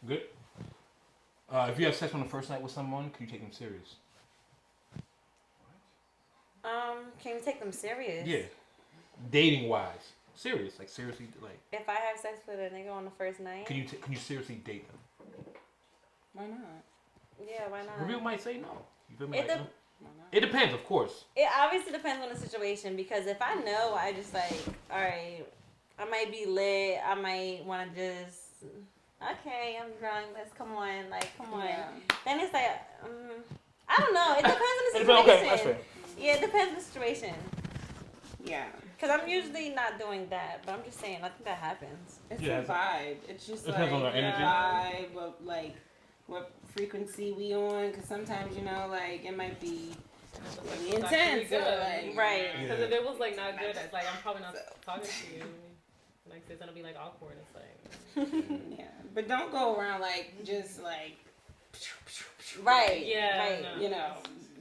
Good. If you have sex on the first night with someone, can you take them serious? Can you take them serious? Yeah. Dating wise, serious, like seriously, like. If I have sex with a nigga on the first night, Can you seriously date them? Why not? Yeah, why not? People might say no. You feel me? It, Like, no? It depends, of course. It obviously depends on the situation because if I know, I just like, all right, I might be lit. I might want to just, okay, I'm drunk. Let's come on, come on. Yeah. Then it's like, I don't know. It depends on the situation. Okay, that's fair. Yeah, it depends on the situation. Yeah. Because I'm usually not doing that, but I'm just saying, I think that happens. It's a vibe. It's just like on our energy. vibe of like what frequency we on. Because sometimes like it might be really intense or like right. Because if it was like not good, it's like I'm probably not talking to you. Like it's gonna be like awkward. It's like yeah, but don't go around like just like right. Yeah, right. no.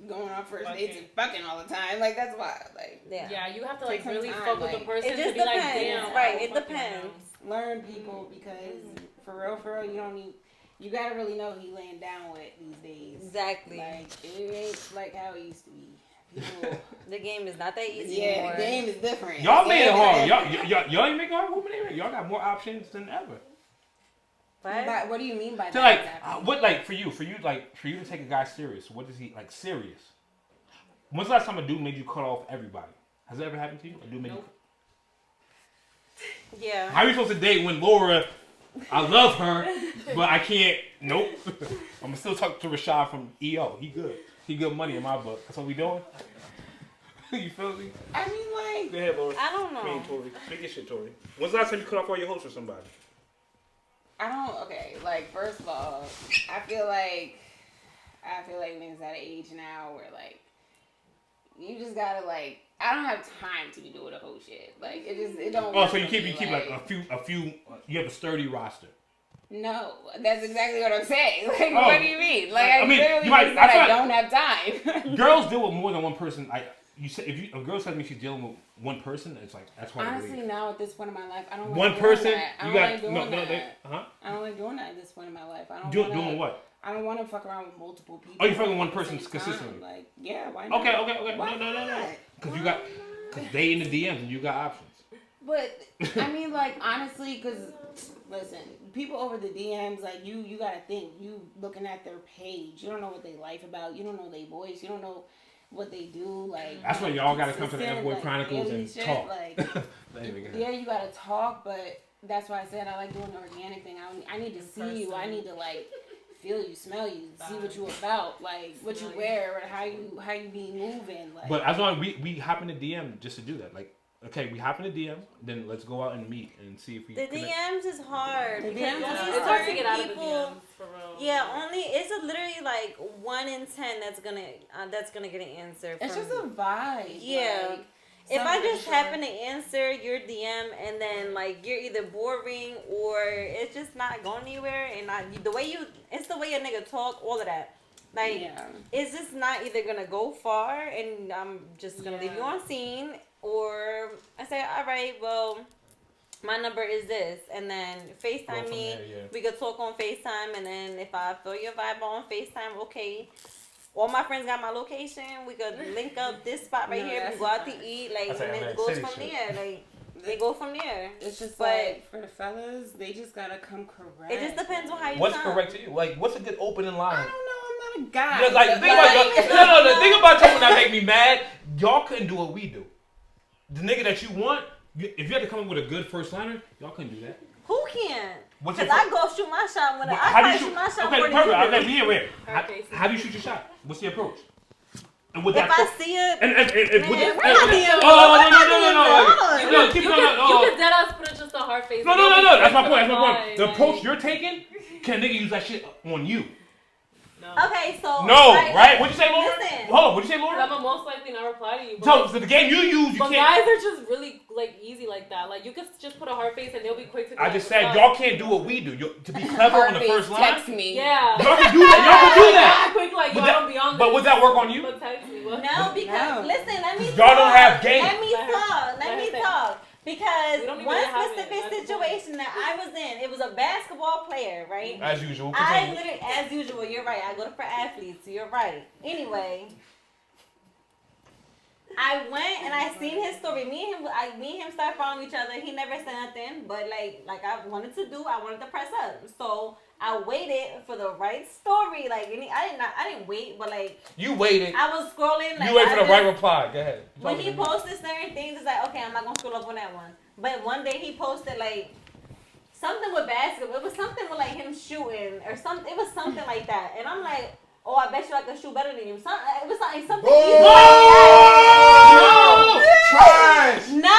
Going on first dates and fucking all the time. Like that's wild. Like yeah, you have to like really time, fuck with the person it just to be depends. like damn. Right, it depends. Learn people because for real, you don't need. You gotta really know who you laying down with these days. Exactly. Like it ain't like how it used to be. People, the game is not that easy the anymore. game is different. Y'all made it hard. Y'all ain't making hard movement anyway. Y'all got more options than ever. What do you mean by So that? like, Exactly? what like for you to take a guy serious? What is he like serious? When's the last time a dude made you cut off everybody? Has that ever happened to you? A dude made you? Yeah. How are you supposed to date when Laura? I love her, but I can't. Nope. I'm still talking to Rashad from EO. He good. He good money in my book. That's what we doing. You feel me? I mean, like, Go ahead, Laura. I don't know. Me and Tori. Speak your shit, Tori. When's the last time you cut off all your hosts for somebody? okay, like, first of all, I feel like niggas at an age now where, like, you just gotta, like, I don't have time to be doing the whole shit. Like, it don't. Oh, so you keep like a few. You have a sturdy roster. No, that's exactly what I'm saying. Like, what do you mean? Like, I literally you might, just said I don't have time. Girls deal with more than one person. You say if a girl tells me she's dealing with one person, it's like that's hard to Honestly, believe. now at this point in my life, I don't like One doing person. that. I You don't got like doing no. that. Huh? I don't like doing that at this point in my life. I don't Doing what? I don't want to fuck around with multiple people. Oh, you fucking one at the person same consistently? time. Like, yeah, why not? Okay. Why No. not? Because they in the DMs and you got options. But I mean, like, honestly, because listen, people over the DMs, like, you gotta think, you looking at their page, you don't know what they life about, you don't know their voice, you don't know what they do. Like, That's why y'all gotta come to the F-Boy like, Chronicles daily and shit, talk. Like, yeah, you gotta talk, but that's why I said I like doing the organic thing. I need to see you. I need to like feel you, smell you, see what you about, like what you wear, or how you be moving. Like, But as long as we hop in the DM just to do that, like. Okay, we hop in the DM, then let's go out and meet and see if we. The DMs is hard. The DMs it's hard to get out of the DMs for real. Yeah, literally like 1 in 10 that's gonna get an answer. It's just a vibe. Yeah. Like, if I just happen to answer your DM and then like you're either boring or it's just not going anywhere, and it's the way a nigga talk, all of that. Like, it's just not either gonna go far, and I'm just gonna leave you on scene. Or I say, all right, well, my number is this, and then FaceTime me. We could talk on FaceTime, and then if I feel your vibe on FaceTime, okay. All my friends got my location. We could link up this spot right here. We go out to eat, like, and then it goes from there. Like, they go from there. It's just like for the fellas, they just gotta come correct. It just depends on how you. What's correct to you? Like, what's a good opening line? I don't know. I'm not a guy. Yeah, like, the thing about y'all that make me mad. Y'all couldn't do what we do. The nigga that you want, if you had to come up with a good first liner, y'all couldn't do that. Who can? Because I go shoot my shot when I shoot my shot. Okay, perfect. I'll let me hear. How do you shoot your shot? What's the approach? And with if I see it, You can dead ass put it just a hard face. No. That's my point. The approach you're taking, can a nigga use that shit on you? No. Okay, so right? What'd you say, Laura? Listen. Hold on, what'd you say, Laura? I'm gonna most likely not reply to you. So the game you use, you but can't. Guys are just really like easy like that. Like you could just put a hard face and they'll be quick to. I just said y'all can't do what we do. To be clever on the first line. Text me. Yeah. Y'all can do that. Quick, like I'm beyond. But would that work on you? But text me. What? No, because listen, let me. Y'all don't have game. Let me talk. Because don't even one have specific it. situation that I was in, it was a basketball player, right? As usual. I literally, as usual, you're right. I go to for athletes, so you're right. Anyway, I went and I seen his story. Me and him started following each other. He never said nothing, but like I wanted to do, I wanted to press up. So I waited for the right story. Like I didn't wait, but like you waited. I was scrolling. Like, you wait for the right reply. Go ahead. When he posted certain things, it's like, okay, I'm not gonna scroll up on that one. But one day he posted like something with basketball. It was something with like him shooting or something. It was something like that, and I'm like, oh, I bet you I can shoot better than you. It was like something. No! Trash! No!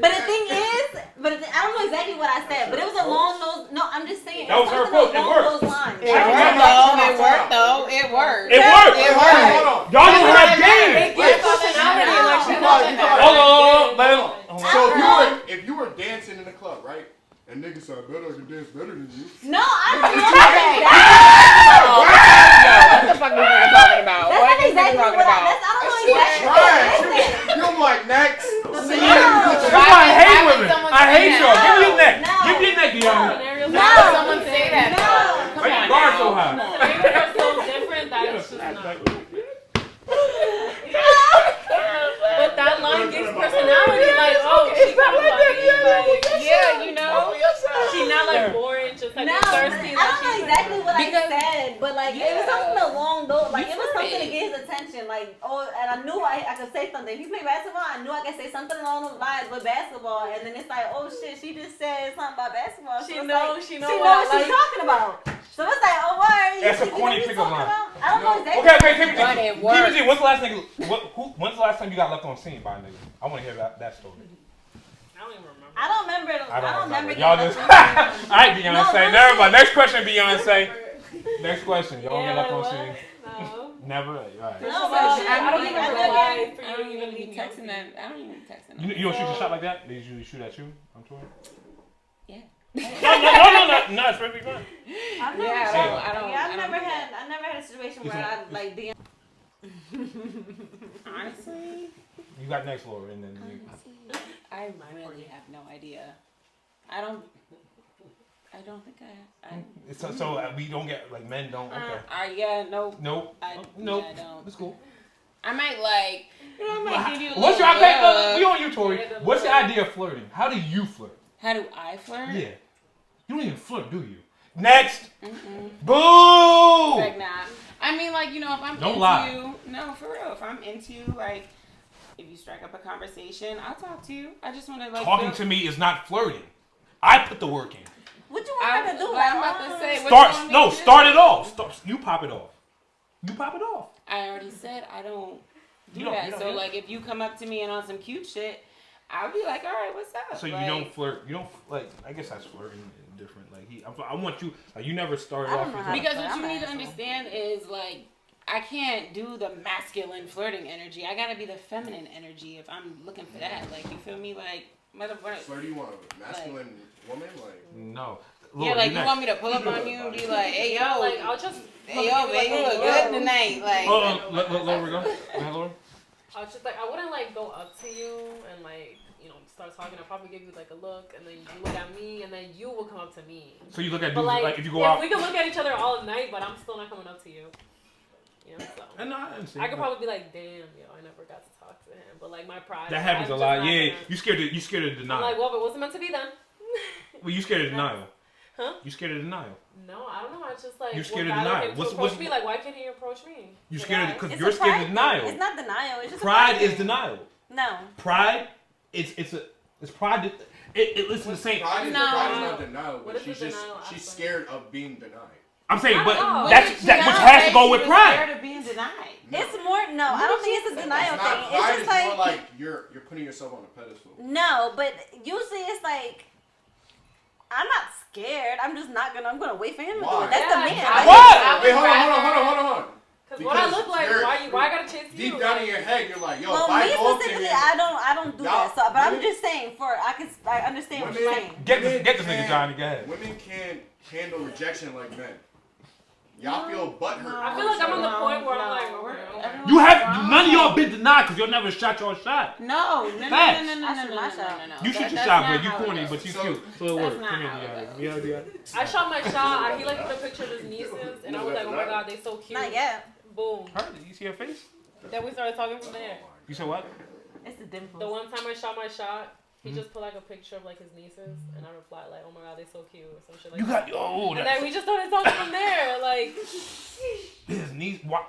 But the thing is, I don't know exactly what I said, but it was along those. No, I'm just saying. That was her quote. It worked. Those lines. It worked though. It worked. Y'all don't have game. It gives personality. Like she Hold on. So if you were dancing in the club, right? And niggas said, I bet I can dance better than you. No, I don't know What the fuck are you talking about? That's not exactly what I don't know exactly what I said. I'm like, next. I hate women. I hate y'all. Give me your neck. Give me your neck, Deanna. No. Someone say that. No. Why you bar so high? They're so different that it's just not. But that line gives personality. Like, oh, she kind of like, Yeah, you know. she's not like boring, just like thirsty. I don't know exactly what I said, but like it was something along those. Like it was something to get his attention. Like and I knew I could say something. If he played basketball, I knew I could say something along those lines with basketball. And then it's like, oh shit, she just said something about basketball. She knows knows what she's talking about. So it's like, oh, why? That's a corny pickup line. I don't know exactly. Okay, PPG, when's the last time you got left on scene by a nigga? I want to hear that story. I don't even remember. I don't remember. Y'all just. Alright, Beyonce. Never mind. Next question, Beyonce. Next question. Y'all get left on scene. No. Never. Alright. No, I don't even remember. I don't even be texting them. I don't even text them. You don't shoot your shot like that? They usually shoot at you on tour? Yeah. No, it's perfectly fine. I've never had a situation where I like DM. Honestly, You got next, Laura, and then I really have no idea. I don't think I. So we don't get like men don't. Okay. Yeah, no. Nope. Nope. Yeah, I don't. That's cool. I might like. I might give you. What's your idea? We on you, Tori. What's your idea of flirting? How do you flirt? How do I flirt? Yeah. You don't even flirt, do you? Next. Boo! Like, nah. I mean, like, if I'm don't into lie. you. No, for real. If I'm into you, like, if you strike up a conversation, I'll talk to you. I just want to, like. Talking to me is not flirting. I put the work in. What you want her to do? I'm about to say. Start it off. You pop it off. You pop it off. I already said I don't do that. So, like, if you come up to me and on some cute shit, I'll be like, all right, what's up? So you don't flirt. You don't like. I guess that's flirting different. Like I want you. Like you never started off because what you need to understand is like I can't do the masculine flirting energy. I gotta be the feminine energy if I'm looking for that. Like you feel me? Like motherfucker. So do you want a masculine woman? Like no. Lord, yeah, like you want me to pull up on you and be like, hey yo, like I'll just hey yo, baby, you look good tonight. Like let Laura go. Laura. I was just like I wouldn't like go up to you and like. Start talking, I'll probably give you like a look, and then you look at me, and then you will come up to me. So you look at dudes like if you go out. We can look at each other all night, but I'm still not coming up to you. So. I could probably be like, damn, I never got to talk to him. But like my pride. That happens a lot. Yeah, you scared of denial. I'm like, well, but what's it meant to be then? Well, you scared of denial. Huh? You scared of denial. No, I don't know. I just like. You scared of denial. What's me? Like, why can't he approach me? You scared because you're scared of denial. It's not denial. It's just pride is denial. No. Pride. It's pride. It's the same. Pride is not denial, but she's scared of being denied. I'm saying, but which has to go with pride. Scared of being denied. No. It's more. No, I don't think it's a denial thing. Pride it's just more like you're putting yourself on a pedestal. No, but usually it's like I'm not scared. I'm just not gonna. I'm gonna wait for him to do it. That's the man. What? Wait, hold on. Because what I look like, why I gotta chase you? Deep down in your head, you're like, yo, well, if I me go specifically, to him, I don't do that. So, but I'm just saying, I understand what you're saying. Get this nigga Johnny. Go ahead. Women can't handle rejection like men. Y'all feel butthurt. I feel like I'm on the point where I'm like, You have none of y'all been denied because y'all never shot your shot. No. You shoot your shot, but you corny, but you cute. So it works. Come here, I shot my shot. He like put a picture of his nieces, and I was like, oh my god, they so cute. Not yet. Boom. Her? You see her face? Then we started talking from there. You said what? It's the dimple. The one time I shot my shot, he just put like a picture of like his nieces, and I replied like, "Oh my god, they so cute," or some shit like that. And then we just started talking from there, like. His niece, why?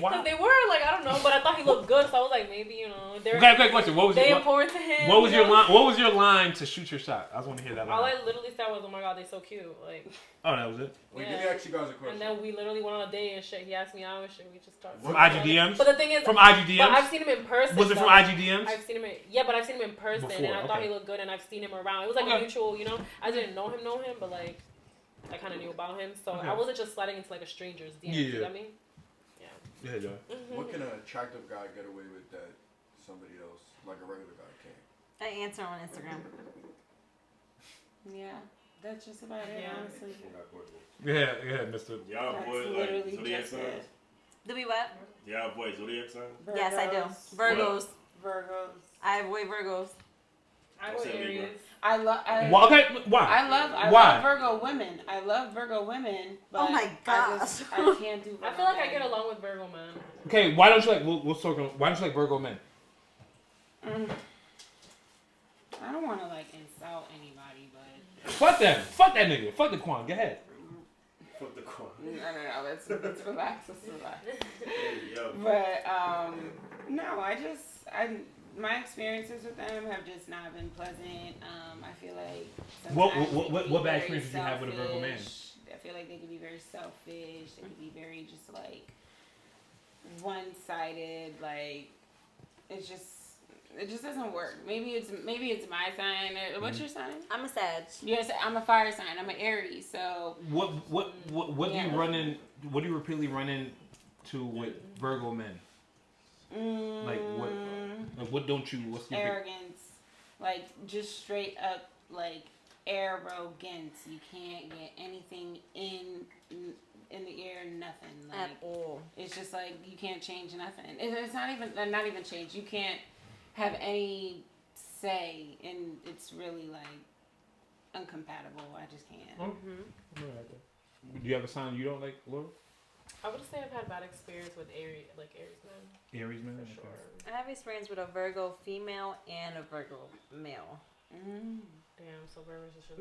Cause they were like, I don't know, but I thought he looked good, so I was like, maybe they're. Okay, question. What was important to him? What was your line? What was your line to shoot your shot? I just want to hear that line. All I literally said was, "Oh my god, they so cute!" Like. Oh, that was it. Wait, let me ask you guys a question. And then we literally went on a date and shit. He asked me out and shit. We just started. From IGDMs? But the thing is, from IGDMs. But I've seen him in person. Was it from IGDMs? I've seen him but I've seen him in person, before, and I thought he looked good, and I've seen him around. It was like a mutual, I didn't know him, but like, I kind of knew about him, so I wasn't just sliding into like a stranger's DM. You know what I mean? Yeah. Mm-hmm. What can an attractive guy get away with that somebody else, like a regular guy, can't? I answer on Instagram. Yeah, that's just about it, honestly. Yeah, Mr. Y'all avoid like zodiac signs? Do we what? Y'all avoid zodiac signs? Yes, I do. Virgos. I avoid Virgos. I avoid Aries. I love. Okay, why? I love Virgo women. I love Virgo women. But oh my gosh. I can't do Virgo I feel like men. I get along with Virgo men. Okay, why don't you like? We'll talk. Why don't you like Virgo men? I don't want to like insult anybody, but fuck them. Fuck that nigga. Fuck the Quan. Go ahead. Fuck the Quan. No. Let's relax. But no, my experiences with them have just not been pleasant. I feel like what bad experiences did you have with a Virgo man? I feel like they could be very selfish. They could be very just like one-sided. Like it just doesn't work. Maybe it's my sign. What's your sign? I'm a Sag. Yes, I'm a fire sign. I'm an Aries. So what do you run in? What do you repeatedly run into with Virgo men? Like what? Like what don't you? What's your arrogance? Like just straight up like arrogance. You can't get anything in the air. Nothing like, at all. It's just like you can't change nothing. It's not even change. You can't have any say, and it's really like incompatible. I just can't. Mm-hmm. Do you have a sign you don't like, Laura? I would say I've had bad experience with Aries men. Aries men, for sure. I have experience with a Virgo female and a Virgo male. Damn, so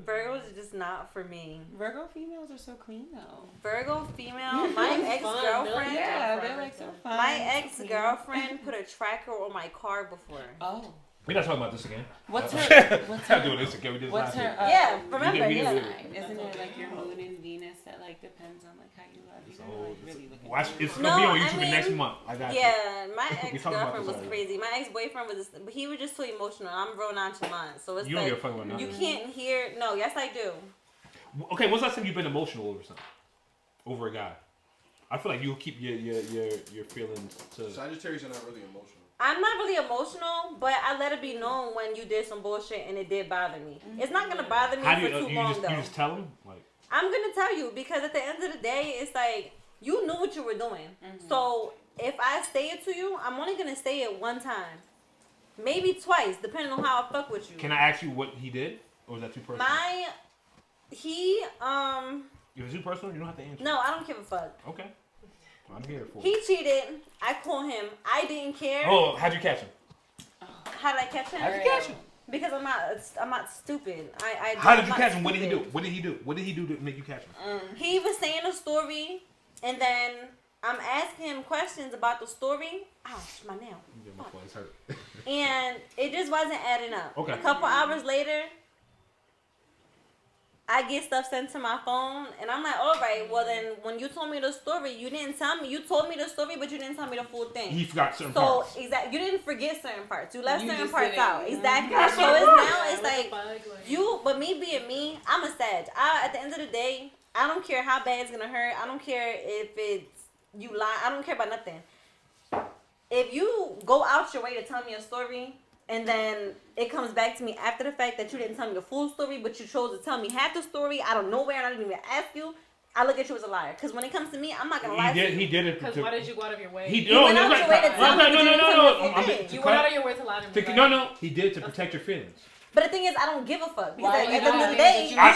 Virgos is just not for me. Virgo females are so clean though. Virgo female, my ex-girlfriend. They're like so fun. My ex-girlfriend put a tracker on my car before. Oh. We're not talking about this again. What's her doing this again. We did what's last her? Yeah, remember? Isn't it like your moon and Venus that like depends on like how you love? Watch, it's gonna be on YouTube next month. I got you. Yeah, my ex-girlfriend was crazy. My ex-boyfriend was, he was just too emotional. I'm real nonchalant, so it's you like don't give a fuck about you can't hear. No, yes I do. Okay, when's the last time you've been emotional over something? Over a guy? I feel like you'll keep your feelings to. Sagittarius are not really emotional. I'm not really emotional, but I let it be known when you did some bullshit and it did bother me. It's not gonna bother me for too long though. You just tell him? Like, I'm gonna tell you because at the end of the day, it's like you knew what you were doing. So if I say it to you, I'm only gonna say it one time, maybe twice, depending on how I fuck with you. Can I ask you what he did, or is that too personal? If it's too personal, you don't have to answer. No, I don't give a fuck. Okay. I'm here for it. He cheated. I called him. I didn't care. Oh, how'd you catch him? How did I catch him? How'd you catch him? Because I'm not stupid. How did you catch him? What did he do? What did he do? What did he do to make you catch him? He was saying a story, and then I'm asking him questions about the story. Ouch, my nail. My voice hurt. And it just wasn't adding up. Okay. A couple hours later, I get stuff sent to my phone, and I'm like, all right, well then, when you told me the story, you didn't tell me. You told me the story, but you didn't tell me the full thing. He forgot certain parts. So, you didn't forget certain parts. You left certain parts didn't. out. Exactly. So it's like, but me being me, I'm a Sag. At the end of the day, I don't care how bad it's going to hurt. I don't care if it's, you lie. I don't care about nothing. If you go out your way to tell me a story, and then it comes back to me after the fact that you didn't tell me the full story, but you chose to tell me half the story out of nowhere and I didn't even ask you, I look at you as a liar. Because when it comes to me, I'm not gonna lie to you. He did it. Because why did you go out of your way? He went out of your way to tell me. No. You went out of your way to lie to me. No. He did to protect your feelings. But the thing is, I don't give a fuck. Because Why at the end of the day, I'm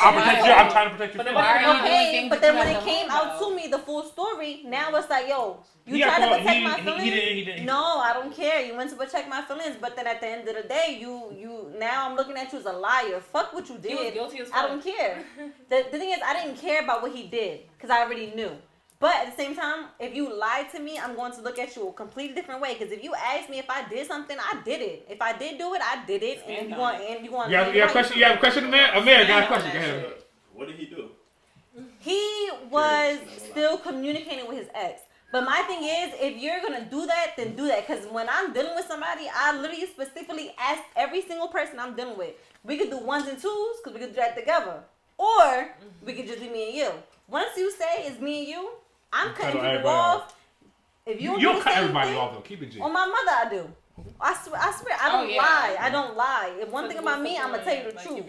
trying to protect your feelings. Okay, but then when it came out to me, the full story, now it's like, yo, you tried to protect my feelings. He didn't. No, I don't care. You went to protect my feelings, but then at the end of the day, you now I'm looking at you as a liar. Fuck what you did. He was guilty as fuck. I don't care. The thing is, I didn't care about what he did because I already knew. But at the same time, if you lied to me, I'm going to look at you a completely different way. Because if you ask me if I did something, I did it. If I did do it, I did it. And you want You have a question? You have a question, Amir? Amir got a question. Go ahead. What did he do? He was still communicating with his ex. But my thing is, if you're going to do that, then do that. Because when I'm dealing with somebody, I literally specifically ask every single person I'm dealing with. We could do ones and twos because we could do that together. Or we could just be me and you. Once you say it's me and you, I'm cutting people off. If you don't cut everybody off though, keep it G. On my mother, I do. I swear, I don't lie. I don't lie. If one thing about me, I'm gonna tell you the truth.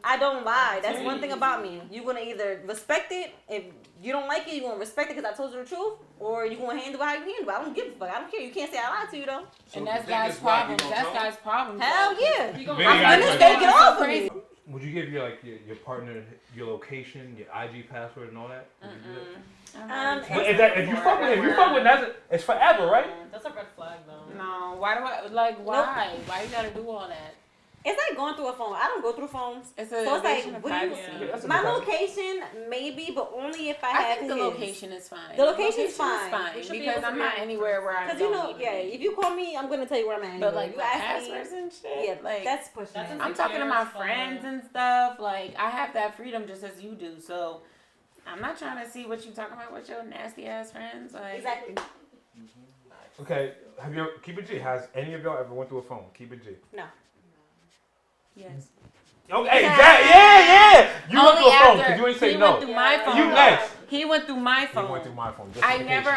I don't lie. That's one thing about me. You're gonna either respect it. If you don't like it, you're gonna respect it because I told you the truth, or you're gonna handle it how you handle it. I don't give a fuck. I don't care. You can't say I lied to you though. So and that's God's problem. That's God's problem. Hell yeah. I'm gonna take it off of me. Would you give your partner your location, your IG password, and all that? If you fuck with that, it's forever, right? That's a red flag, though. No, why? Why? Nope. Why you gotta do all that? It's like going through a phone. I don't go through phones. It's like, my location, maybe, but only if I have think the location is fine. The location is fine. Because I'm not anywhere where I don't need if you call me, I'm going to tell you where I'm at. But like, you passwords and shit. Yeah, like, that's pushing. I'm talking to my friends and stuff. Like, I have that freedom just as you do. So, I'm not trying to see what you talking about with your nasty ass friends. Like, exactly. Okay, keep it G. Has any of y'all ever went through a phone? Keep it G. No. Yes. Okay, yeah. You went through a phone because you ain't say no. He went through my phone. You next. He went through my phone. He went through my phone. I never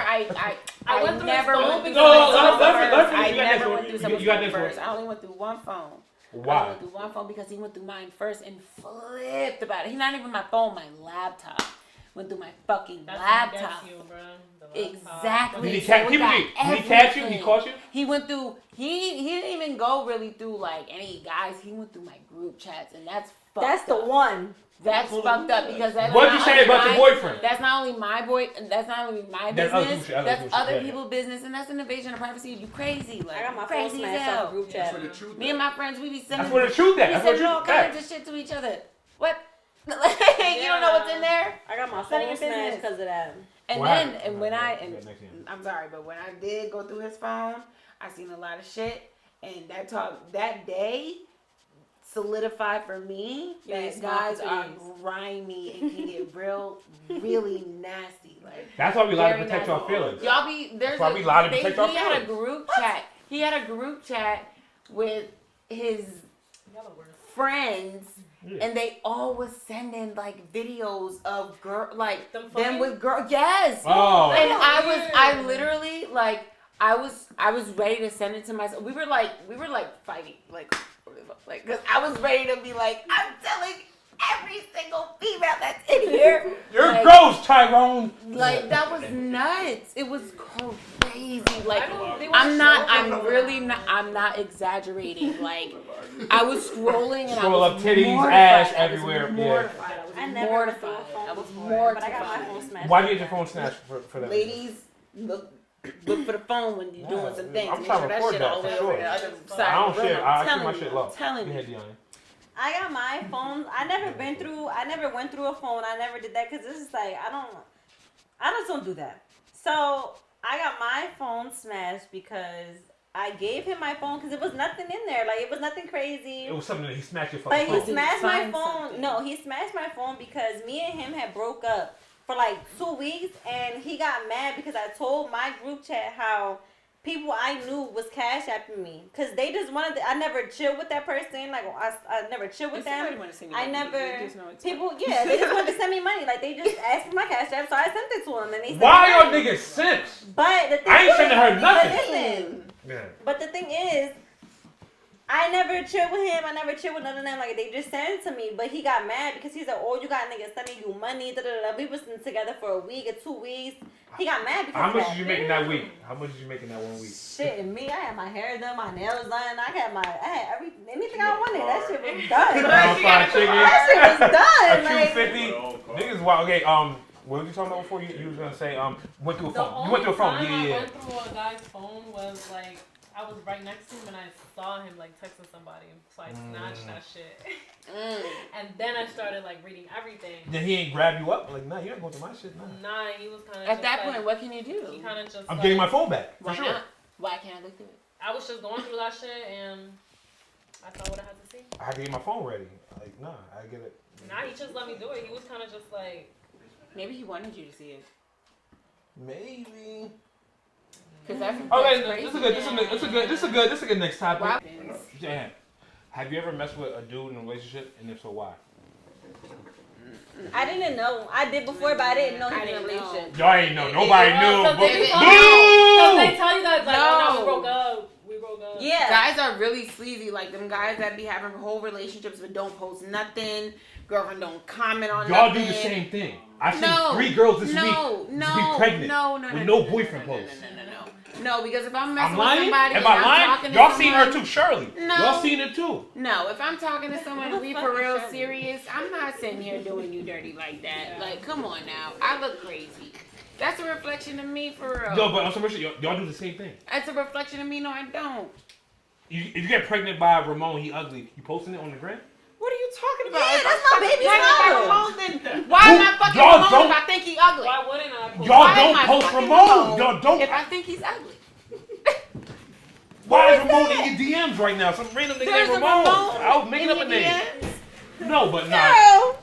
went through someone's phone first. I only went through one phone. Why? I went through one phone because he went through mine first and flipped about it. He's not even my phone, my laptop. Went through my fucking laptop. Exactly. Did he catch you? He caught you? He went through. He didn't even go really through like any guys. He went through my group chats, and that's fucked That's the one. That's fucked up because that's. What did you say about your boyfriend? That's not only my boy. That's not only my business. That's other people's business, and that's an invasion of privacy. You crazy? Like I got my crazy phone smashed on the group chat. Me and my friends, we be sending. That's where the truth at. We sending all kinds of shit to each other. What? You don't know what's in there? I got my phone smashed because of that. And I'm sorry, but when I did go through his phone, I seen a lot of shit, and that day solidified for me that guys are grimy and can get really nasty. Like that's why we lie to protect our feelings. Y'all be there's why we lie to protect our feelings. He had a group chat. He had a group chat with his friends. Yeah. And they all was sending like videos of them with girl. Yes. Oh. And I literally like I was ready to send it to myself. We were like fighting like because I was ready to be like I'm telling every single female that's in here. You're like, gross, Tyrone. Like that was nuts. It was crazy. Like I'm not exaggerating. Like I was scrolling and scroll I was up titties, ass everywhere. Mortified. I was mortified. But I got my phone smashed. Why do you get your phone snatched for that? Ladies, look for the phone when you're doing some things. I'm trying to record that for sure. I don't share. I keep my shit low. Telling you. I got my phone. I never went through a phone. I never did that because it's just like I just don't do that. So I got my phone smashed because I gave him my phone because it was nothing in there. Like it was nothing crazy. It was something that he smashed your phone. But he smashed my phone. No, he smashed my phone because me and him had broke up for like 2 weeks, and he got mad because I told my group chat how people I knew was cash apping me because they just wanted. I never chilled with that person. Like I never chilled with them. I never people. Yeah, they just wanted to send me money. Like they just asked for my cash app, so I sent it to them, and they. Why y'all niggas simps? But the thing I ain't sending her nothing. But listen. Yeah. But the thing is, I never chill with him. I never chill with none of them. Like, they just sent it to me. But he got mad because he's like, oh, you got niggas sending you money. Da, da, da. We was together for a week or 2 weeks. He got mad because How much did you make in that week? How much did you make in that 1 week? Shit, me, I had my hair done, my nails done. I had anything I wanted. That shit was done. That shit was done. Like, niggas wild. Okay, what were you talking about before? You was gonna say, went through a phone. You went through a phone. I went through a guy's phone was like, I was right next to him and I saw him like texting somebody, so I snatched that shit. And then I started like reading everything. Then he ain't grab you up? Like, nah, you ain't going through my shit. Nah, he was kind of. At that point, what can you do? He kind of just. I'm getting my phone back. For Why sure. not? Why can't I look through it? I was just going through that shit and I saw what I had to see. I had to get my phone ready. Like, nah, I get it. Nah, he just let me do it. He was kind of just like. Maybe he wanted you to see it. Maybe. Cause that's okay, this is a good next topic. Yeah. Have you ever messed with a dude in a relationship, and if so, why? I didn't know. I did before, but I didn't know he was in a relationship. Y'all ain't know. Nobody knew. Because they tell you that, like, oh, no, we broke up. We broke up. Yeah. Guys are really sleazy. Like, them guys that be having whole relationships but don't post nothing. Girlfriend don't comment on Y'all nothing. do the same thing. I've seen 3 girls this week be pregnant with no boyfriend post. No, because if I'm messing I'm lying? with somebody, Am I lying? talking to Y'all someone, seen her too, Shirley. No. Y'all seen it too. No, if I'm talking to someone to be for real serious, I'm not sitting here doing you dirty like that. Like, come on now. I look crazy. That's a reflection of me for real. Yo, but on some shit, y'all do the same thing. That's a reflection of me. No, I don't. If you get pregnant by Ramon, he ugly. You posting it on the gram? What are you talking about? Yeah, that's my baby's mother. Why am I fucking Ramon if I think he ugly? Why wouldn't I? Y'all don't post Ramon. Y'all don't. If I think he's ugly. Why is Ramon in your DMs right now? Some random nigga named Ramon. I was making up a name. No, but not.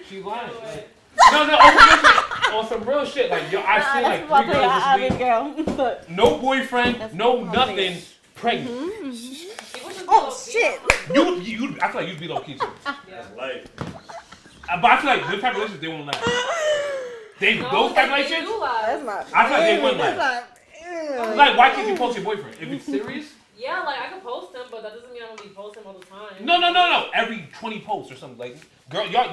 She lying. No, on some real shit. Like, yo, I've seen like 3 girls this week. No boyfriend, no nothing, pregnant. Oh shit! You, I feel like you'd be low key too. That's life. But I feel like those type of relationships, they won't last. Those type of relationships, That's not. I feel like they wouldn't last. Like, why can't you post your boyfriend? If it's serious? Yeah, like, I can post him, but that doesn't mean I'm gonna be posting him all the time. No. Every 20 posts or something. Like, girl, y'all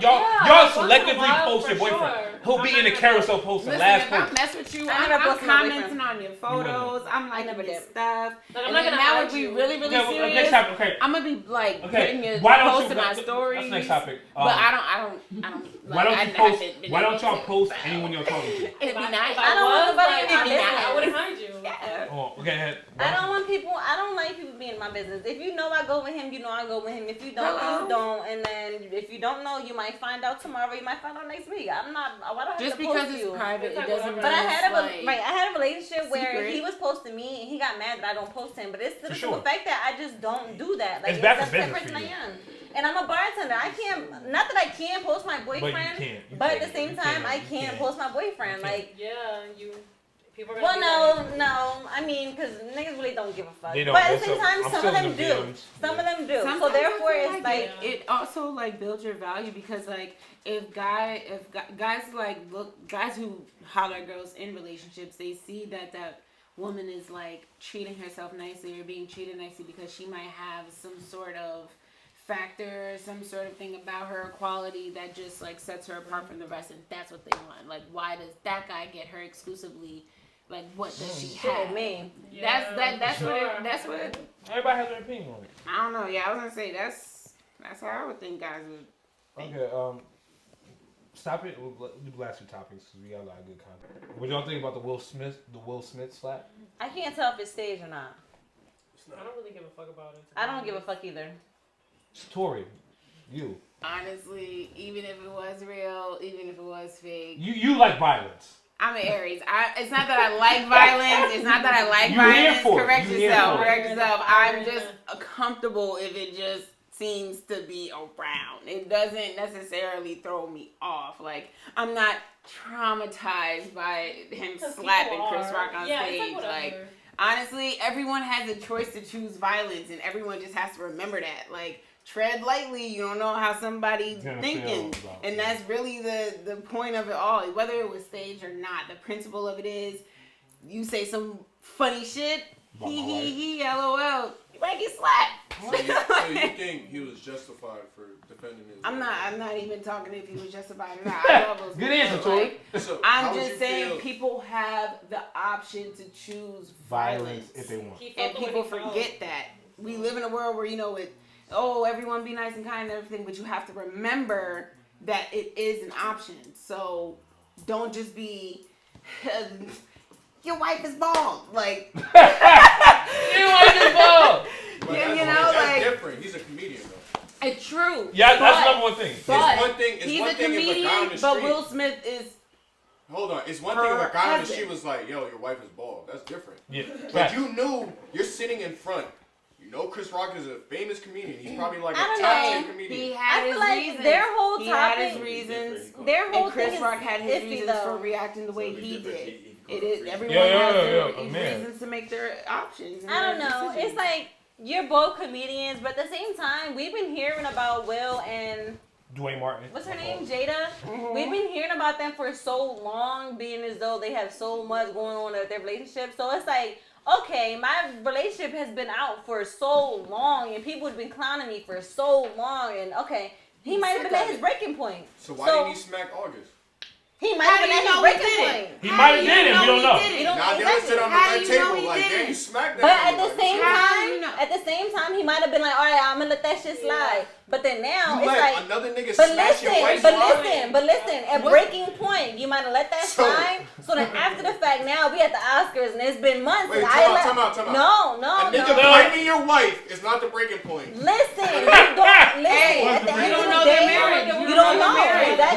selectively post your boyfriend. Sure. He'll be in the carousel posting. Listen, last if I post. mess with you, I never I'm posted my commenting on your photos. I'm liking never your did. stuff. Like, I'm And not then gonna now hide if we you. really Okay, serious, okay. I'm gonna be like putting your Why don't post you? in my stories. That's the next topic. But I don't. Why don't you post? Why don't y'all post anyone you're talking to? It'd be nice. I don't want nobody in my It'd be business. nice. I wouldn't hide you. Yeah. Oh, okay. I don't want people. I don't like people being in my business. If you know I go with him, you know I go with him. If you don't, you don't. And then if you don't know, you might find out tomorrow. You might find out next week. I'm not. Why do I have Just to post because it's you? private, it doesn't. But I had like, I had a relationship where secret. he was posting me and he got mad that I don't post him. But it's the sure. fact that I just don't do that. Like, It's bad for that's the business person for you. I am. And I'm a bartender. I can't. Not that I can't post my boyfriend. But at the same time, I can't post my boyfriend. Like, Yeah, people are well, gonna be no. I mean, because niggas really don't give a fuck. They don't. But at the So, same time, I'm some still of them in the do. DMs. Some of them do. Sometimes So I therefore, feel it's like it also like builds your value because like if guys like guys who holler at girls in relationships, they see that woman is like treating herself nicely or being treated nicely because she might have some sort of factor, some sort of thing about her quality that just like sets her apart from the rest, and that's what they want. Like, why does that guy get her exclusively? Like, what does she have? me. Yeah, That's what it. Everybody has their opinion on it. I don't know. Yeah, I was gonna say that's how I would think guys would. Okay. Stop it. We'll do the last 2 topics because we got a lot of good content. What y'all think about the Will Smith slap? I can't tell if it's staged or not. I don't really give a fuck about it. I don't give a fuck either. Tori, you. Honestly, even if it was real, even if it was fake, You like violence. I'm an Aries. It's not that I like violence. It's not that I like violence. Correct yourself. I'm just comfortable if it just seems to be around. It doesn't necessarily throw me off. Like, I'm not traumatized by him slapping Chris Rock on stage. Like, honestly, everyone has a choice to choose violence, and everyone just has to remember that. Like, tread lightly. You don't know how somebody's thinking. And that's really the point of it all. Whether it was staged or not, the principle of it is you say some funny shit, he, LOL. You might get slapped. So you think he was justified for defending his? I'm not even talking if he was justified or not. I love those Good answer, Tori. So I'm just saying people have the option to choose violence if they want. And people forget that. We live in a world where, everyone be nice and kind and everything, but you have to remember that it is an option. So don't just be, your wife is bald. Like, your wife is bald. That's different. He's a comedian, though. It's true. Yeah, that's number one thing. But he's a comedian, but Will Smith is. Hold on. It's one thing if a guy on the street was like, yo, your wife is bald. That's different. Yeah. But you knew you're sitting in front. You know Chris Rock is a famous comedian. He's probably like a top 10 comedian. He had his reasons. Their whole topic. He had his reasons. Their whole and Chris thing Rock had his iffy, reasons though. for reacting the way he did. It is everyone has their reasons to make their options. I don't know. Decisions. It's like you're both comedians, but at the same time, we've been hearing about Will and Dwayne Martin. What's her name? Jada. We've been hearing about them for so long, being as though they have so much going on with their relationship. So it's like, okay, my relationship has been out for so long, and people have been clowning me for so long, and okay, he might have been at his breaking point. So why didn't he smack August? He might have been at his breaking point. He might have did it. We don't know. Now they would sit on the red table like, damn, you smacked that. But at the same time, he might have been like, all right, I'm gonna let that shit slide. But then now it's like another nigga smash your wife's but listen, at breaking point, you might have let that slide. So then after the fact, now we at the Oscars and it's been months. Wait, time out. No. A nigga biting your wife is not the breaking point. Listen. At the end of the day, you don't know. You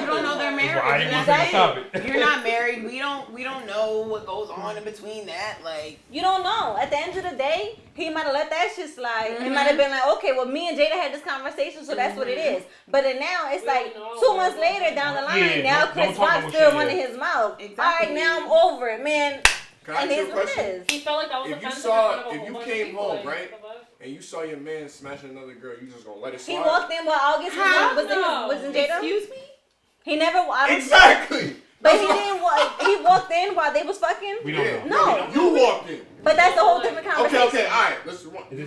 don't know they're married. Exactly. You're not married. We don't know what goes on in between that. Like, you don't know. At the end of the day, he might have let that shit slide. He might have been like, okay, well, me and Jada had this conversation, so that's what it is. But then now it's like 2 months later down the line, now Chris Rock's still running his mouth. Exactly. All right, now I'm over it, man. Can I ask you a question? He felt like that was if you came home, right, and you saw your man smashing another girl, you just gonna let it slide? He walked in while August was in Jada. Excuse me? He never. Exactly. But he didn't. He walked in while they was fucking. We don't know. No, you walked in. But that's a whole different conversation. Okay, all right. Let's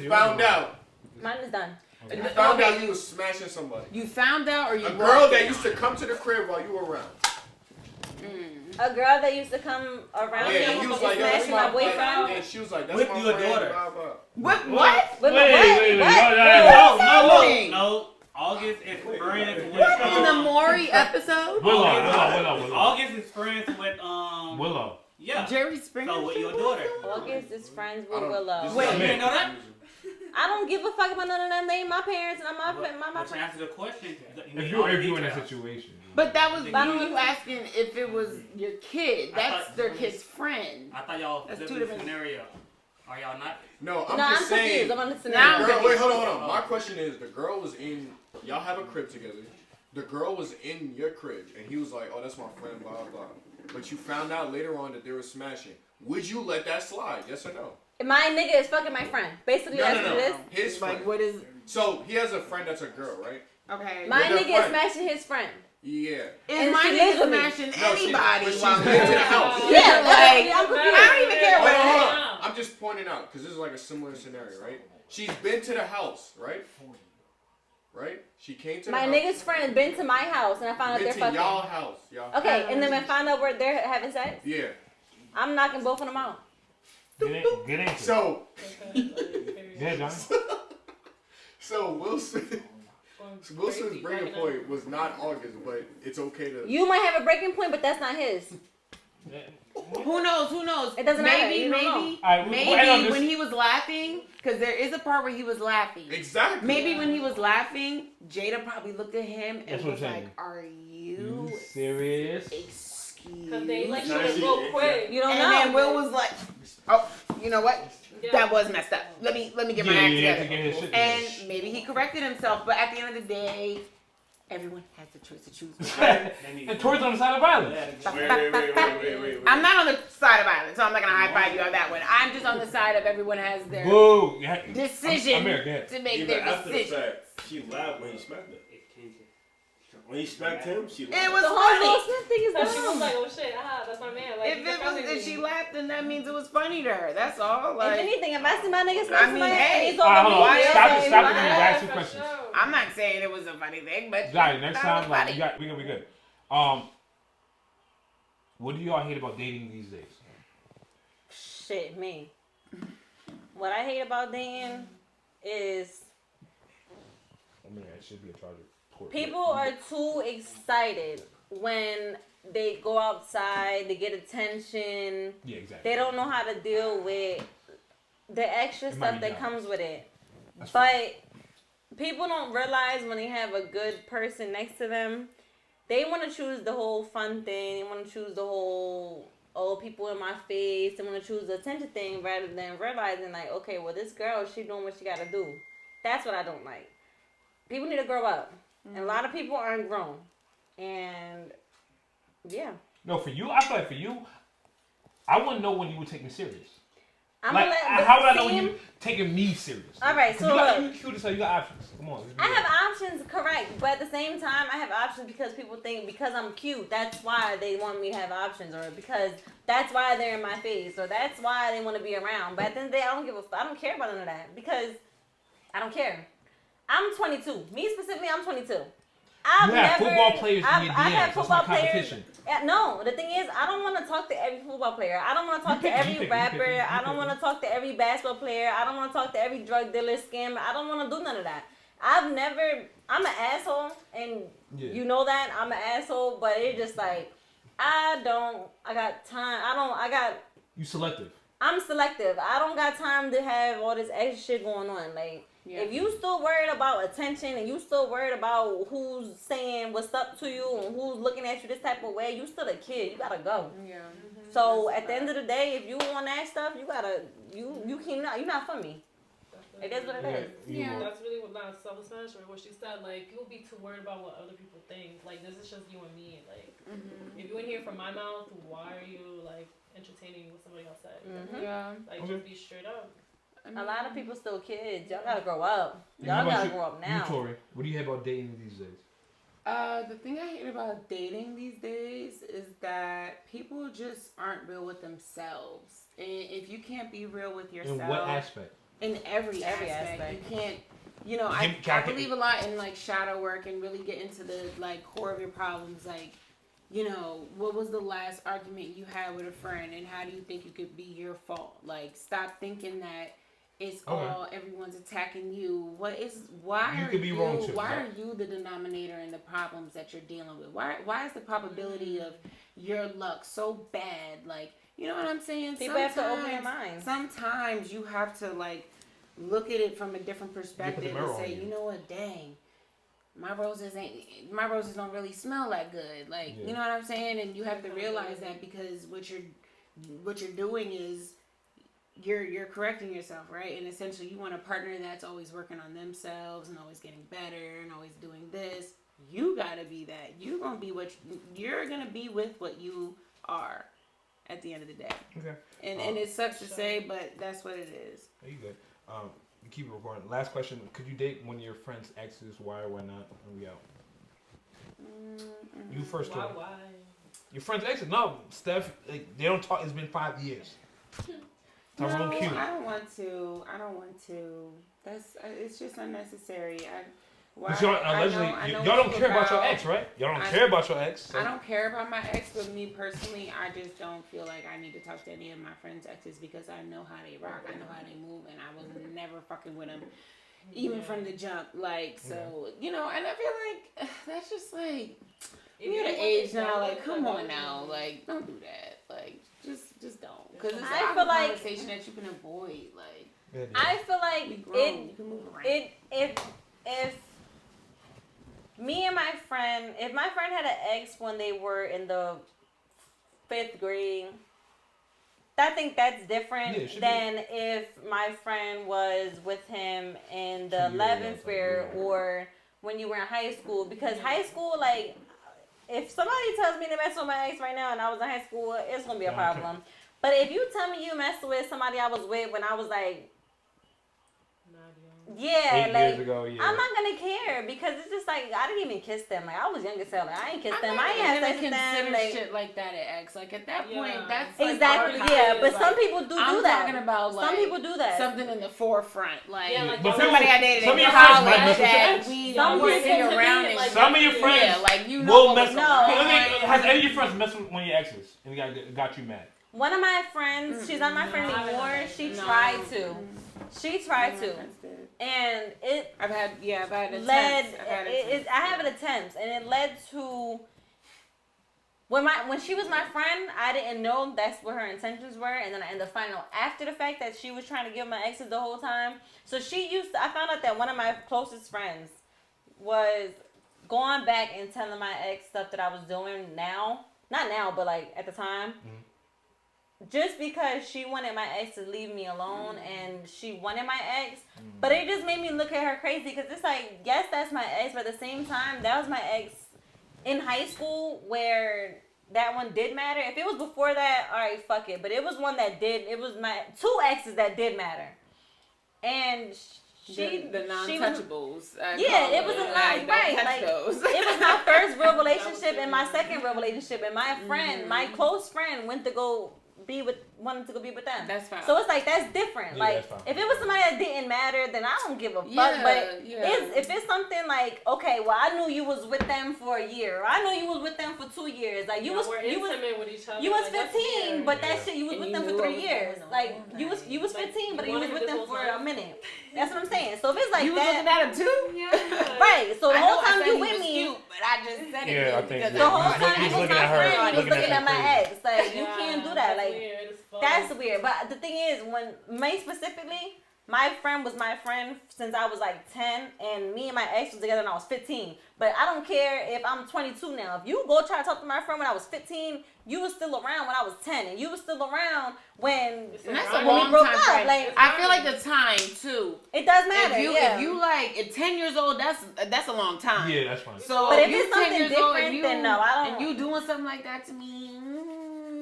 found out. Mine is done. You found out you was smashing somebody. You found out, or you a girl that used to come to the crib while you were around. A girl that used to come around me and he was like, smashing my boyfriend. And she was like, that's with my your friend, daughter. blah, blah. What? Wait. No. August is friends with in the Maury episode? Willow. August is friends with Willow. Yeah. Jerry Springer. So with your daughter. August is friends with Willow. Wait, you didn't know that? I don't give a fuck about none of them. They ain't my parents and I'm my But to answer the question, If you in that situation. But that was you asking if it was your kid. That's their kid's friend. I thought y'all That's flipped two the different scenario. Are y'all not? No, I'm I'm just saying. confused. I'm on the Now scenario. Girl, wait, hold on. My question is, the girl was in, y'all have a crib together. The girl was in your crib, and he was like, oh, that's my friend, blah, blah. But you found out later on that they were smashing. Would you let that slide, yes or no? My nigga is fucking my friend. Basically, that's what it is. His friend. Like, what is... So, he has a friend that's a girl, right? Okay. My nigga is smashing his friend. Yeah. Is my nigga smashing anybody she's while been to the house. Yeah, like, I'm confused. I don't even care what it is. Hold on. I'm just pointing out, because this is like a similar scenario, right? She's been to the house, right? Right? She came to the my house. nigga's friend been to my house and I found out they're fucking. Y'all house. Y'all okay, and then I found out where they're having sex. Yeah. I'm knocking both of them out. Get into it. So. Yeah, John. So Wilson's breaking point was not August, but it's okay to. You might have a breaking point, but that's not his. Who knows? It doesn't matter. Maybe when he was laughing, because there is a part where he was laughing. Exactly. Maybe when he was laughing, Jada probably looked at him and was like, "Are you serious?" Excuse. Because they like shit real quick. You don't know. And then Will was like, "Oh, you know what? Yeah. That was messed up. Let me get my act together." Get his And maybe he corrected himself, but at the end of the day, everyone has the choice to choose. And Tori's on the side of violence. Wait. I'm not on the side of violence, so I'm not gonna high five you on that one. I'm just on the side of everyone has their decision to make Even their after the decision. fact, she laughed when he smacked her. When you smacked him, she laughed. It was The funny. whole thing is She was like, oh shit, that's my man. Like, If she laughed, then that means it was funny to her. That's all. Like, if anything, if I see my nigga smack I mean, somebody hey. and he's over me, Why- Stop it. Stop it. Why- Ask you questions. I'm not saying it was a funny thing, but Got it. Next that time, was like, funny. we good. What do y'all hate about dating these days? Shit, me. What I hate about dating is I mean, it should be a charger. people are too excited when they go outside, they get attention. Yeah, exactly. They don't know how to deal with the extra It might stuff be that jealous. comes with it. That's But people don't realize when they have a good person next to them, they want to choose the whole fun thing. They want to choose the whole, oh, people in my face. They want to choose the attention thing rather than realizing, like, okay, well, this girl, she doing what she got to do. That's what I don't like. People need to grow up. And a lot of people aren't grown. And, yeah. No, for you, I feel like for you, I want to know when you would take me serious. I'm Like, gonna let how would I know when team- you taking me serious? All right, 'Cause so look. you cute as hell. You got options. Come on. let's be I real. have options, correct, but at the same time, I have options because people think because I'm cute, that's why they want me to have options, or because that's why they're in my face, or that's why they want to be around. But at the end of the day, I don't care about none of that because I don't care. I'm 22. Me specifically, I'm 22. You have football players in your I've DMs. had That's football not players. competition. No, the thing is, I don't want to talk to every football player. I don't want to talk to every rapper. I don't want to talk to every basketball player. I don't want to talk to every drug dealer, scammer. I don't want to do none of that. I'm an asshole, and you know that. I'm an asshole, but it's just like, I got time. You selective. I'm selective. I don't got time to have all this extra shit going on. Like, if you still worried about attention and you still worried about who's saying what's up to you and who's looking at you this type of way, you still a kid. You gotta go. Yeah. So at the end of the day, if you want that stuff, you gotta you're not for me. It is what it is. Yeah. That's really what self-explanatory. What she said, like, people be too worried about what other people think. Like, this is just you and me. Like, if you ain't hear from my mouth, why are you like entertaining what somebody else said? Yeah. Like, just be straight up. A lot of people still kids. Y'all gotta grow up. And Y'all how about gotta you- grow up now. You, Tori, what do you hate about dating these days? The thing I hate about dating these days is that people just aren't real with themselves. And if you can't be real with yourself, In what aspect? in every aspect, you can't. You know, I believe a lot in like shadow work and really get into the like core of your problems. Like, you know, what was the last argument you had with a friend, and how do you think it could be your fault? Like, stop thinking that it's all everyone's attacking you. Why You could be wrong too. Why are you the denominator in the problems that you're dealing with? Why is the probability of your luck so bad? Like, you know what I'm saying? People have to open their minds. Sometimes you have to like look at it from a different perspective and say, you know what, dang, my roses don't really smell that good. Like, you know what I'm saying? And you have to realize that because what you're doing is you're correcting yourself, right? And essentially you want a partner that's always working on themselves and always getting better and always doing this. You gotta be that. You're gonna be with what you are at the end of the day. Okay. And it sucks to say, but that's what it is. You good. You keep it recording. Last question. Could you date one of your friend's exes? Why or why not? And we out. You first, Tori. Why? Your friend's exes? No, Steph. Like, they don't talk. It's been 5 years. No, I don't want to. It's just unnecessary. Y'all don't care about your ex, right? Y'all don't care about your ex. So. I don't care about my ex, but me personally, I just don't feel like I need to talk to any of my friends' exes because I know how they rock, I know how they move, and I was never fucking with them, even from the jump. Like, so, you know, and I feel like that's just like, we're at an age now, like, come on now, like, don't do that. Like, just don't. Because it's a conversation that you can avoid, like. I feel like if me and my friend, if my friend had an ex when they were in the 5th grade, I think that's different than if my friend was with him in the 11th grade or when you were in high school. Because high school, like, if somebody tells me to mess with my ex right now and I was in high school, it's going to be a problem. But if you tell me you messed with somebody I was with when I was like, Yeah, 8 like years ago, yeah. I'm not gonna care because it's just like I didn't even kiss them. Like I was young as hell. Like I ain't kissed them. I ain't had sex with them. Consider Like, shit like that at X. Like at that point, Yeah. that's like exactly. archives. Yeah, but Like, some people do I'm that. talking about like some people do that. something in the forefront, like, Yeah, like But somebody I dated some in of your friends might college mess with your that ex. we Some were people sitting to around me, and like, some of your friends yeah, like you know will what mess was with. going on. Has any of your friends messed with one of your exes and got you mad? One of my friends, she's not my friend anymore. She tried to. She tried to, and it. I've had led. attempts. I have an attempt, and it led to. When she was my friend, I didn't know that's what her intentions were, and then I ended up finding out after the fact that she was trying to give my exes the whole time. So I found out that one of my closest friends was going back and telling my ex stuff that I was doing now, not now, but like at the time. Just because she wanted my ex to leave me alone and she wanted my ex. But it just made me look at her crazy because it's like, yes, that's my ex, but at the same time, that was my ex in high school where that one did matter. If it was before that, all right, fuck it. But it was one that did. It was my 2 exes that did matter. And the non-touchables. It was a lot, right? Like, it was my first real relationship and my second real relationship. And my friend, my close friend, wanted to go be with them. That's fine. So it's like that's different. Yeah, like that's fine. if it was somebody that didn't matter, then I don't give a fuck. But if it's something like, okay, well I knew you was with them for a year, or I knew you was with them for 2 years. Like you was intimate with each other. You was like, 15, but that shit you was And with you them for knew 3 what was years. going on. Like you was 15, but you was with them for a minute. That's what I'm saying. So if it's like you was looking that, at him too. Yeah. right? So the I whole know I time said you he with was me. cute, but I just said it. Yeah, I think because The whole He's time he was looking my at her, friend, he was looking at looking at my her ex. Like you can't do that. That's Like weird. It's fun. that's weird. But the thing is, when me specifically, my friend was my friend since I was like 10, and me and my ex was together when I was 15. But I don't care if I'm 22 now. If you go try to talk to my friend when I was 15, you was still around when I was 10, and you was still around when And that's when a long we broke time up. frame. Like I feel like the time too. it does matter. If you like at 10 years old, that's a long time. Yeah, that's fine. So But if you it's 10 something years old different, and then no, I don't. And you doing something like that to me.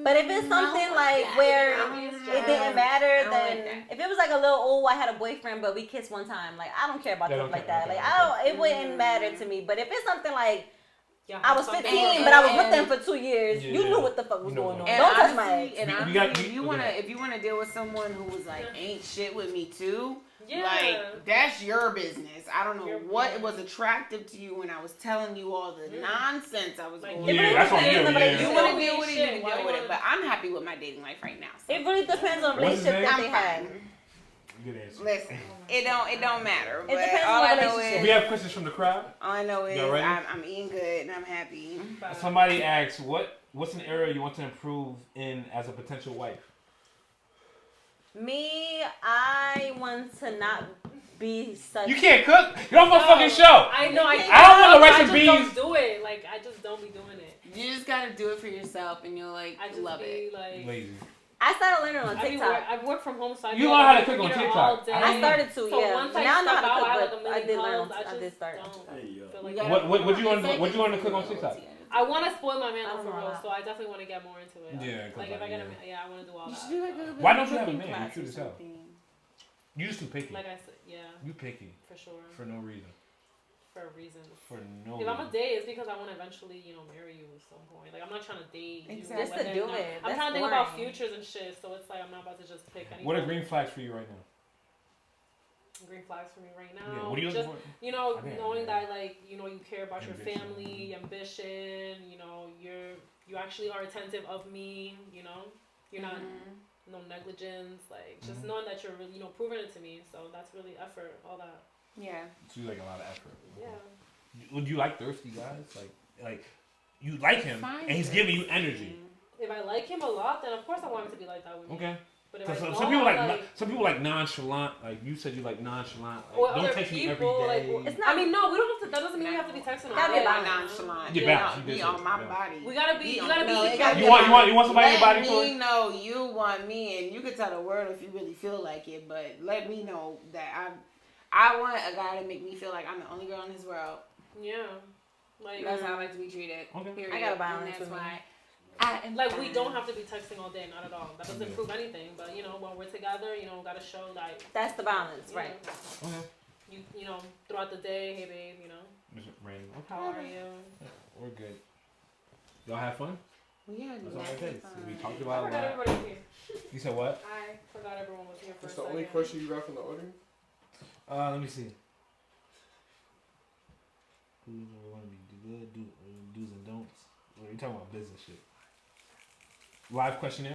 But if it's something like where it didn't matter, then if it was like a little, I had a boyfriend, but we kissed one time, like I don't care about stuff like that. Like it wouldn't matter to me. But if it's something like I was 15, but I was with them for 2 years, you knew what the fuck was going on. And Don't touch honestly, my ex. And honestly, if you wanna deal with someone who was like ain't shit with me too. Yeah. Like, that's your business. I don't know what was attractive to you when I was telling you all the nonsense I was going through. Yeah, that's on you. You want to Yeah. deal with it, you can deal with it. But I'm happy with my dating life right now. So. It really depends on the What's his relationship that name? they have. Good answer. Listen, it don't matter. It But depends all on I the know relationship. is We have questions from the crowd. all I know is Y'all ready? I'm eating good and I'm happy. Somebody asks, what's an area you want to improve in as a potential wife? Me, I want to not be such. You can't cook. You're off my fucking show. I know. I don't want the rice and I beans. just don't do it. Like I just don't be doing it. You just gotta do it for yourself and you'll like I just love be it. like. Lazy. I started learning on TikTok. I've worked from home, so I You do learn like how to a cook on computer TikTok. all day. I started to, So yeah. once I Now I know step how out, I to have cook, like a but I million did learn. calls. I did start. don't feel like What you want to cook on TikTok? I want to spoil my man I up don't for know real, that. so I definitely want to get more into it. Yeah, Like if I get a man, I want to do all You that. should do like a Why don't you have a cooking man? You class cute or as hell. something. You just too picky. Like I said, yeah, You picky for sure. for no reason. For a reason. For no If I'm a reason. date, it's because I want to eventually, marry you at some point. Like I'm not trying to date you. Exactly. Just to and do then, it. I'm That's trying to think about boring. futures and shit. So it's like I'm not about to just pick anyone. What are green flags for you right now? Green flags for me right now? Yeah. What are you just, looking for? I didn't knowing know. that like you care about your Ambition. family, ambition. You actually are attentive of me. You're not no negligence. Like just knowing that you're really proving it to me. So that's really effort. All that. Yeah. So you like a lot of effort. Yeah. Would you like thirsty guys? Like you like him and he's giving you energy. If I like him a lot, then of course I want him to be like that with me. Okay. But if I Because don't, some people like nonchalant. Like you said, you like nonchalant. or Like, don't other text me every people, day. It's not. I mean, no, we don't have to. That doesn't mean we have to be texting all Gotta day. be Like balanced. nonchalant. Get Yeah, balanced. You be did on say, my yeah. body. We gotta be. You gotta be. No, You it gotta gotta be. you want somebody in your body, Let Tori? me know you want me, and you can tell the world if you really feel like it. But let me know that I want a guy to make me feel like I'm the only girl in his world. Yeah. Like That's how I like to be treated. Okay. Period. I got a balance And that's with me. why. I am Like we fine. don't have to be texting all day, not at all. That doesn't Yeah. prove anything. But when we're together, gotta show that. That's the balance, right? Okay. throughout the day. Hey, babe, you know. Just random. Okay. How are you? We're good. Y'all have fun? Yeah, That's all I exactly. think. We talked I about a forgot lot. everybody was here. You said what? I forgot everyone was here for That's a the only second. question you got from the audience? Let me see. Who number one? Do good, do's and don'ts. We're talking about business shit. Live questionnaire.